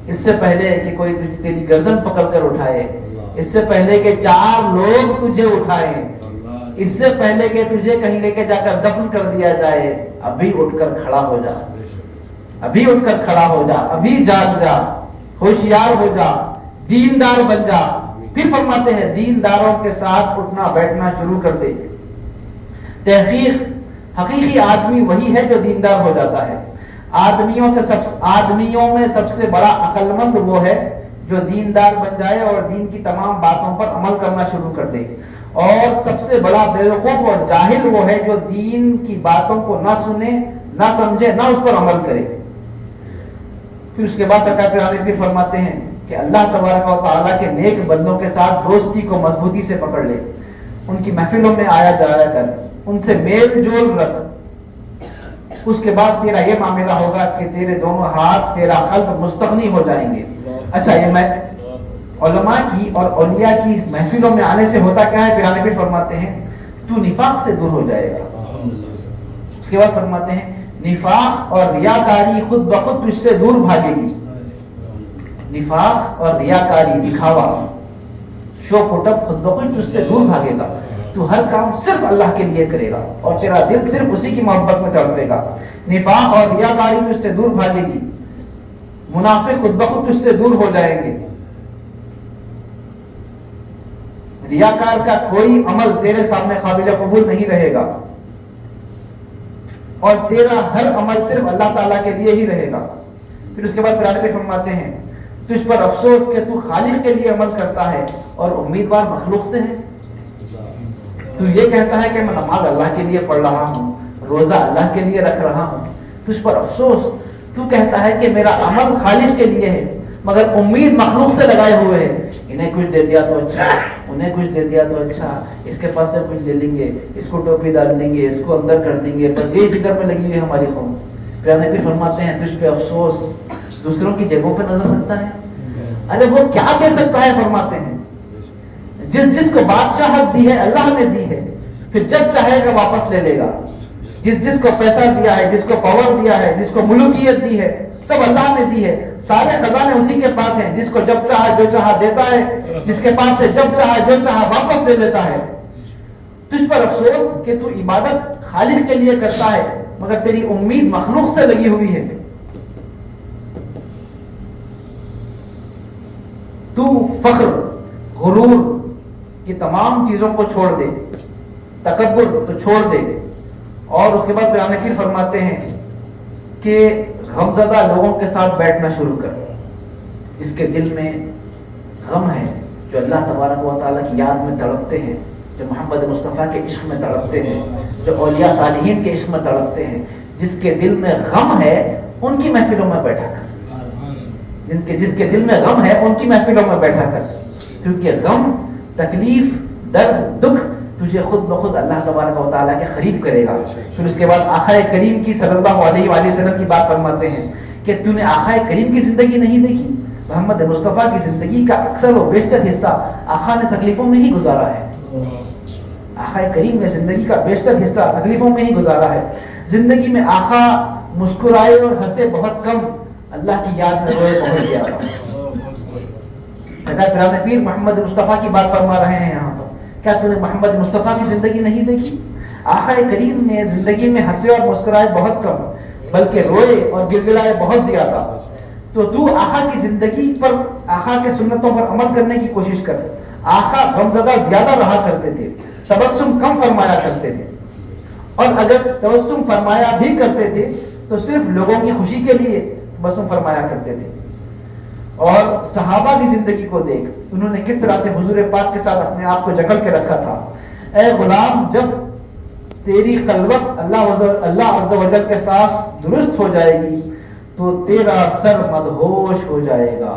اس سے پہلے کہ کوئی تجھے تیری گردن پکڑ کر اٹھائے، اس سے پہلے کہ 4 لوگ تجھے اٹھائیں، اس سے پہلے کہ تجھے کہیں لے کے جا کر دفن کر دیا جائے، ابھی اٹھ کر کھڑا ہو جا، ابھی اٹھ کر کھڑا ہو جا، ابھی جاگ جا، ہوشیار ہو جا، دیندار بن جا. پھر فرماتے ہیں دینداروں کے ساتھ اٹھنا بیٹھنا شروع کر دے. تحقیق حقیقی آدمی وہی ہے جو دیندار ہو جاتا ہے. آدمیوں میں سب سے بڑا عقل مند وہ ہے جو دیندار بن جائے اور دین کی تمام باتوں پر عمل کرنا شروع کر دے. اور سب سے بڑا بیوقوف اور جاہل وہ ہے جو دین کی باتوں کو نہ سنے، نہ سمجھے، نہ اس پر عمل کرے. پھر اس کے بعد سرکار پیرانے پیر فرماتے ہیں کہ اللہ تبارک و تعالیٰ کے نیک بندوں کے ساتھ دوستی کو مضبوطی سے پکڑ لے. ان کی محفلوں میں آیا جایا کر، ان سے میل جول رکھ. اس کے بعد تیرا یہ معاملہ ہوگا کہ تیرے دونوں ہاتھ، تیرا قلب مستغنی ہو جائیں گے. اچھا، یہ میں علماء کی اور اولیاء کی محفلوں میں آنے سے ہوتا کیا ہے؟ پیرانے پیر فرماتے ہیں تو نفاق سے دور ہو جائے گا. اس کے بعد فرماتے ہیں نفاق اور ریاکاری خود بخود تجھ سے دور بھاگے گی. نفاق اور ریاکاری، دکھاوا، شو پٹ اپ خود بخود تجھ سے دور بھاگے گا. تو ہر کام صرف اللہ کے لیے کرے گا اور تیرا دل صرف اسی کی محبت میں تڑپے گا. نفاق اور ریاکاری تجھ سے دور بھاگے گی. منافق خود بخود تجھ سے دور ہو جائیں گے. ریاکار کا کوئی عمل تیرے سامنے قابل قبول نہیں رہے گا اور تیرا ہر عمل صرف اللہ تعالیٰ کے لیے ہی رہے گا. پھر اس کے بعد قرآن میں فرماتے ہیں تجھ پر افسوس کہ تو خالق کے لیے عمل کرتا ہے اور امیدوار مخلوق سے ہے. تو یہ کہتا ہے کہ میں نماز اللہ کے لیے پڑھ رہا ہوں، روزہ اللہ کے لیے رکھ رہا ہوں. تجھ پر افسوس، تو کہتا ہے کہ میرا عمل خالق کے لیے ہے مگر امید مخلوق سے لگائے ہوئے ہے. انہیں کچھ دے دیا تو اچھا، انہیں کچھ دے دیا تو اچھا، اس کے پاس سے کچھ لے لیں گے، اس کو ٹوپی ڈال دیں گے، اس کو اندر کر دیں گے. بس یہی فکر میں لگی ہوئی ہے ہماری قوم. پیارے نبی فرماتے ہیں تجھ پہ افسوس، دوسروں کی جیبوں پہ نظر رکھتا ہے. ارے وہ کیا دے سکتا ہے؟ فرماتے ہیں جس کو بادشاہت دی ہے اللہ نے دی ہے، پھر جب چاہے گا واپس لے لے گا. جس کو پیسہ دیا ہے، جس کو پاور دیا ہے، جس کو ملوکیت دی ہے، سب اللہ نے دی ہے. سارے خزانے اسی کے پاس ہیں. جس کو جب چاہا جو چاہا دیتا ہے، جس کے پاس سے جب چاہا جو چاہا واپس لے لیتا ہے. تجھ پر افسوس کہ تو عبادت خالق کے لیے کرتا ہے مگر تیری امید مخلوق سے لگی ہوئی ہے. تو فخر، غرور کی تمام چیزوں کو چھوڑ دے، تکبر تو چھوڑ دے. اور اس کے بعد قرآن مجید فرماتے ہیں کہ غمزدہ لوگوں کے ساتھ بیٹھنا شروع کر. اس کے دل میں غم ہے، جو اللہ تبارک و تعالیٰ کی یاد میں تڑپتے ہیں، جو محمد مصطفیٰ کے عشق میں تڑپتے ہیں، جو اولیاء صالحین کے عشق میں تڑپتے ہیں. جس کے دل میں غم ہے ان کی محفلوں میں بیٹھا کر. جس کے دل میں غم ہے ان کی محفلوں میں بیٹھا کر، کیونکہ غم، تکلیف، درد، دکھ تجھے خود بخود اللہ تبارک و تعالیٰ کے قریب کرے گا. پھر اس کے بعد آقا کریم کی صلی اللہ علیہ وآلہ وسلم کی بات فرماتے ہیں کہ تو نے آقا کریم کی زندگی نہیں دیکھی؟ محمد مصطفیٰ کی زندگی کا اکثر و بیشتر حصہ آقا نے تکلیفوں میں ہی گزارا ہے. آقا کریم نے زندگی کا بیشتر حصہ تکلیفوں میں ہی گزارا ہے. زندگی میں آقا مسکرائے اور ہنسے بہت کم، اللہ کی یاد میں روئے بہت زیادہ. پیران پیر محمد مصطفیٰ کی بات فرما رہے ہیں یہاں پر. کیا تو نے محمد مصطفیٰ کی زندگی نہیں دیکھی؟ آقا کریم نے زندگی میں ہنسے اور مسکرائے بہت کم بلکہ روئے اور گڑگڑائے بہت زیادہ. تو آقا کی زندگی پر، آقا کے سنتوں پر عمل کرنے کی کوشش کر. آقا غمزدہ زیادہ رہا کرتے تھے، تبسم کم فرمایا کرتے تھے، اور اگر تبسم فرمایا بھی کرتے تھے تو صرف لوگوں کی خوشی کے لیے تبسم فرمایا کرتے تھے. اور صحابہ کی زندگی کو دیکھ، انہوں نے کس طرح سے حضور پاک کے ساتھ اپنے آپ کو جکڑ کے رکھا تھا. اے غلام، جب تیری خلوت اللہ عز و جل کے ساتھ درست ہو جائے گی تو تیرا سر مدہوش ہو جائے گا.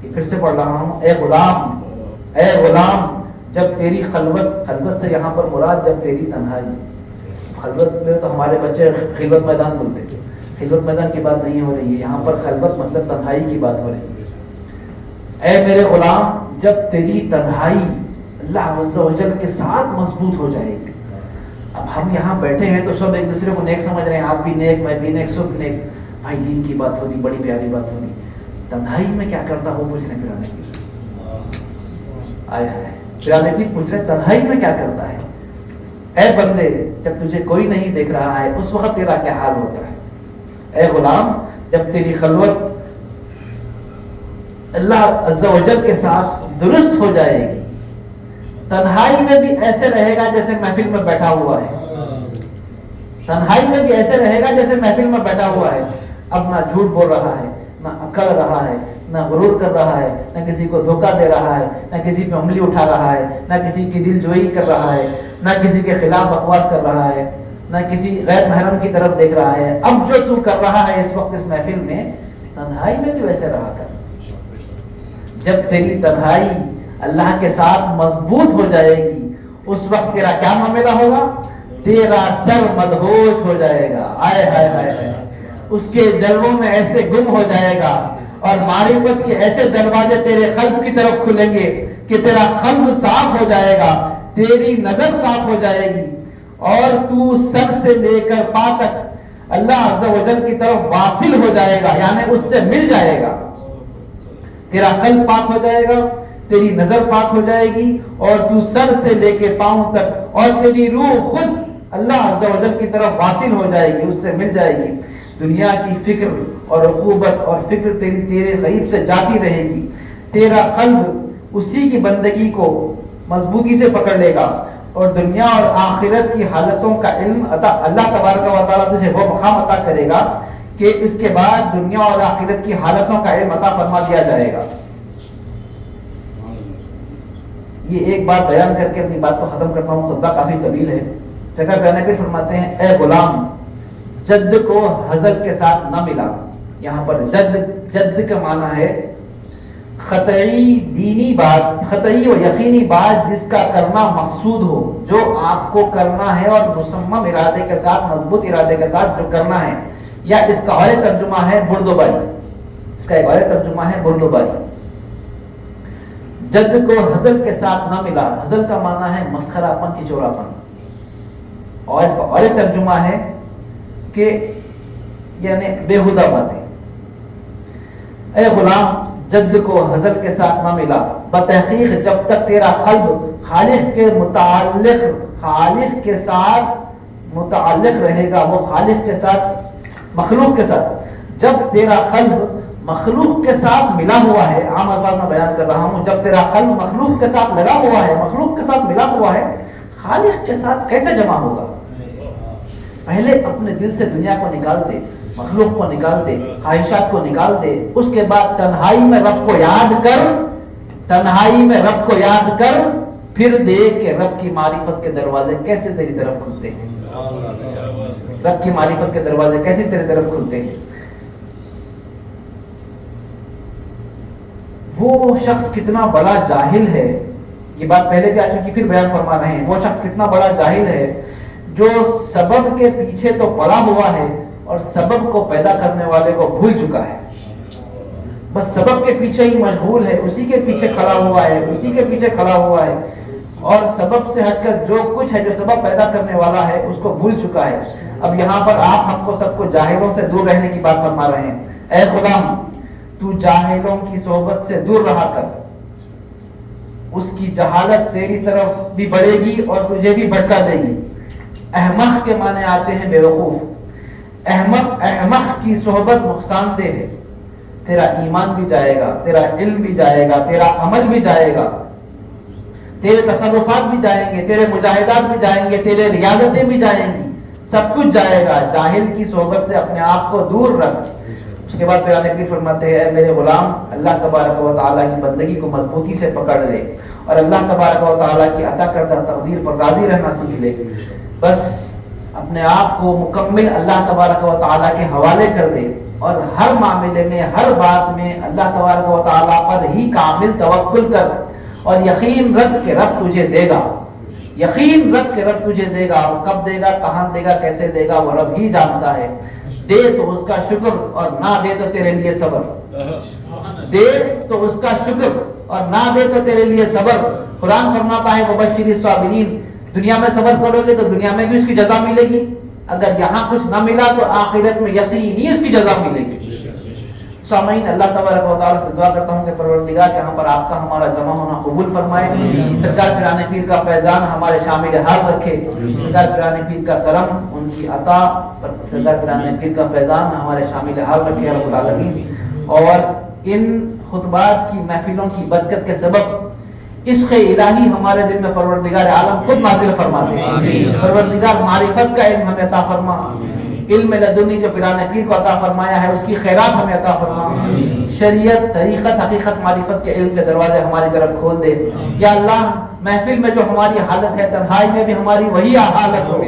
یہ پھر سے پڑھ رہا ہوں، اے غلام جب تیری خلوت سے یہاں پر مراد جب تیری تنہائی. خلوت میں تو ہمارے بچے خلوت میدان بولتے تھے، خلوت میدان کی بات نہیں ہو رہی ہے یہاں پر. خلوت مطلب تنہائی کی بات ہو رہی ہے. اے میرے غلام، جب تیری تنہائی اللہ عز و جل کے ساتھ مضبوط ہو جائے گی. اب ہم یہاں بیٹھے ہیں تو سب ایک دوسرے کو نیک سمجھ رہے ہیں، آپ بھی نیک، میں بھی نیک، سب نیک. بھائی دین کی بات ہو رہی، بڑی پیاری بات ہو رہی. تنہائی میں کیا کرتا ہوں پوچھ رہے پرانے پیر. آئے ہائے، پرانے پیر پوچھ رہے تنہائی میں کیا کرتا ہے. اے بندے، جب تجھے کوئی نہیں دیکھ رہا ہے اس وقت تیرا کیا حال ہوتا ہے. اے غلام، جب تیری خلوت اللہ عز و جل کے ساتھ درست ہو جائے گی، تنہائی میں بھی ایسے رہے گا جیسے محفل میں بیٹھا ہوا ہے. تنہائی میں بھی ایسے رہے گا جیسے محفل میں بیٹھا ہوا ہے. اب نہ جھوٹ بول رہا ہے، نہ اکڑ رہا ہے، نہ غرور کر رہا ہے، نہ کسی کو دھوکہ دے رہا ہے، نہ کسی پہ انگلی اٹھا رہا ہے، نہ کسی کی دل جوئی کر رہا ہے، نہ کسی کے خلاف بکواس کر رہا ہے، نہ کسی غیر محرم کی طرف دیکھ رہا ہے. اب جو تو کر رہا ہے اس وقت اس محفل میں، تنہائی میں بھی ویسے رہا کر. جب تیری تنہائی اللہ کے ساتھ مضبوط ہو جائے گی اس وقت تیرا کیا معاملہ ہوگا؟ تیرا سر مدہوش ہو جائے گا. آئے ہائے ہائے، اس کے جلووں میں ایسے گم ہو جائے گا اور معرفت کے ایسے دروازے تیرے قلب کی طرف کھلیں گے کہ تیرا قلب صاف ہو جائے گا، تیری نظر صاف ہو جائے گی اور تو سر سے لے کر پا تک اللہ عز و جل کی طرف واصل ہو جائے گا، یعنی اس سے مل جائے گا، تیرا قلب پاک ہو جائے گا، تیری نظر پاک ہو جائے گی، اور تو سر سے لے کے پاؤں تک اور تیری روح خود اللہ عز و جل کی طرف واصل ہو جائے گی، اس سے مل جائے گی۔ دنیا کی فکر اور عقوبت اور فکر تیرے غیب سے جاتی رہے گی، تیرا قلب اسی کی بندگی کو مضبوطی سے پکڑ لے گا، اور دنیا اور آخرت کی حالتوں کا علم اللہ تبارک و تعالیٰ تجھے وہ مقام عطا کرے گا کہ اس کے بعد دنیا اور آخرت کی حالتوں کا علم عطا فرما دیا جائے گا۔ یہ ایک بات بیان کر کے اپنی بات کو ختم کرتا ہوں، خطبہ کافی طویل ہے۔ جگہ بیان کر فرماتے ہیں، اے غلام، جد کو ہزل کے ساتھ نہ ملا۔ یہاں پر جد کا معنی ہے قطعی دینی بات، قطعی و یقینی بات جس کا کرنا مقصود ہو، جو آپ کو کرنا ہے اور مصمم ارادے کے ساتھ، مضبوط ارادے کے ساتھ جو کرنا ہے، یا اس کا اور ترجمہ ہے بردوباری، اس کا ایک اور ترجمہ ہے بردوباری۔ جد کو ہزل کے ساتھ نہ ملا، ہزل کا معنی ہے مسخرہ پن، چچورا پن، اور اس کا اور ترجمہ ہے کہ یعنی بیہودہ باتیں۔ اے غلام، جد کو ہزل کے ساتھ نہ ملا، بتحقیق جب تک تیرا قلب خالق کے ساتھ متعلق رہے گا، وہ خالق کے ساتھ، مخلوق کے ساتھ، جب تیرا قلب مخلوق کے ساتھ ملا ہوا ہے، عام الفاظ میں بیان کر رہا ہوں، جب تیرا قلب مخلوق کے ساتھ لگا ہوا ہے، مخلوق کے ساتھ ملا ہوا ہے، خالق کے ساتھ کیسے جمع ہوگا؟ پہلے اپنے دل سے دنیا کو نکال دے، مخلوق کو نکال دے، خواہشات کو نکال دے، اس کے بعد تنہائی میں رب کو یاد کر، تنہائی میں رب کو یاد کر، پھر دیکھ کہ رب کی معرفت کے دروازے کیسے تیری طرف کھلتے ہیں، رب کی معرفت کے دروازے کیسے تیری طرف کھلتے ہیں۔ وہ شخص کتنا بڑا جاہل ہے، یہ بات پہلے بھی آ چکی، پھر بیان فرما رہے ہیں، وہ شخص کتنا بڑا جاہل ہے جو سبب کے پیچھے تو پڑا ہوا ہے اور سبب کو پیدا کرنے والے کو بھول چکا ہے، بس سبب کے پیچھے ہی مشغول ہے، اسی کے پیچھے کھڑا ہوا ہے، اسی کے پیچھے کھڑا ہوا ہے، اور سبب سے ہٹ کر جو کچھ ہے، جو سبب پیدا کرنے والا ہے، اس کو بھول چکا ہے۔ اب یہاں پر آپ ہم کو سب کو جاہلوں سے دور رہنے کی بات فرما رہے ہیں۔ اے غلام، تو جاہلوں کی صحبت سے دور رہا کر، اس کی جہالت تیری طرف بھی بڑھے گی اور تجھے بھی بھٹکا دے گی۔ احمق کے معنی آتے ہیں بیوقوف، احمق کی صحبت نقصان دہ ہے، تیرا ایمان بھی جائے گا، تیرا علم بھی جائے گا، تیرا عمل بھی جائے گا، تیرے تصرفات بھی جائیں گے، تیرے مجاہدات بھی جائیں گے، تیرے ریاضتیں بھی جائیں گی، سب کچھ جائے گا۔ جاہل کی صحبت سے اپنے آپ کو دور رکھ۔ اس کے بعد قرآن پیر فرماتے ہیں، اے میرے غلام، اللہ تبارک و تعالیٰ کی بندگی کو مضبوطی سے پکڑ لے اور اللہ تبارک و تعالیٰ کی عطا کردہ تقدیر پر راضی رہنا سیکھ لے۔ بس اپنے آپ کو مکمل اللہ تبارک و تعالیٰ کے حوالے کر دے اور ہر معاملے میں، ہر بات میں اللہ تبارک و تعالیٰ پر ہی کامل توکل کر، اور یقین رکھ کہ رب تجھے دے گا، یقین رکھ کہ رب تجھے دے گا، اور کب دے گا، کہاں دے گا، کیسے دے گا، وہ رب ہی جانتا ہے۔ دے تو اس کا شکر اور نہ دے تو تیرے لیے صبر، دے تو اس کا شکر اور نہ دے تو تیرے لیے صبر۔ قرآن فرماتا ہے وبشر الصابرین، دنیا میں صبر کرو گے تو دنیا میں بھی اس کی جزا ملے گی، اگر یہاں کچھ نہ ملا تو آخرت میں یقینی اس کی جزا ملے گی۔ سامعین، اللہ تبارک و تعالیٰ سے دعا کرتا ہوں کہ پروردگار یہاں پر آپ کا ہمارا جمع ہونا قبول فرمائے، سرکار پیران پیر کا فیضان ہمارے شامل حال رکھے، سرکار پیران پیر کا کرم، ان کی عطا پر سرکار پیران پیر کا فیضان ہمارے شامل حال رکھے رب العالمین، اور ان خطبات کی محفلوں کی برکت کے سبب عشق الہی ہمارے دل میں پروردگار عالم خود نازل فرما دے، پروردگار معرفت کا علم ہمیں عطا فرما، علم لدنی جو پیران پیر کو عطا فرمایا ہے اس کی خیرات ہمیں عطا فرما، شریعت، طریقت، حقیقت، معرفت کے علم کے دروازے ہماری طرف کھول دے۔ یا اللہ، محفل میں جو ہماری حالت ہے، تنہائی میں بھی ہماری وہی حالت ہو،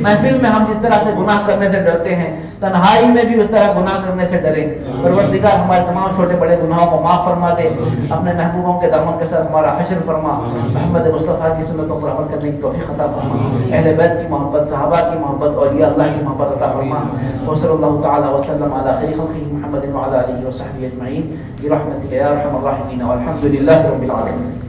محفل میں ہم جس طرح سے گناہ کرنے سے ڈرتے ہیں، تنہائی میں بھی اس طرح گناہ کرنے سے ڈریں۔ پروردگار ہمارے تمام چھوٹے بڑے گناہوں کو معاف فرما دے، اپنے محبوبوں کے دامن کے ساتھ ہمارا حشر فرما، محمد مصطفیٰ کی سنتوں پر عمل کرنے کی توفیق عطا فرما، اہل بیت کی محبت، صحابہ کی محبت، اولیاء اللہ کی محبت عطا فرما، وصلی اللہ تعالی وسلم علی خیر خلقہ محمد وعلی آلہ وصحبہ اجمعین برحمتک یا ارحم الراحمین والحمد للہ رب العالمین۔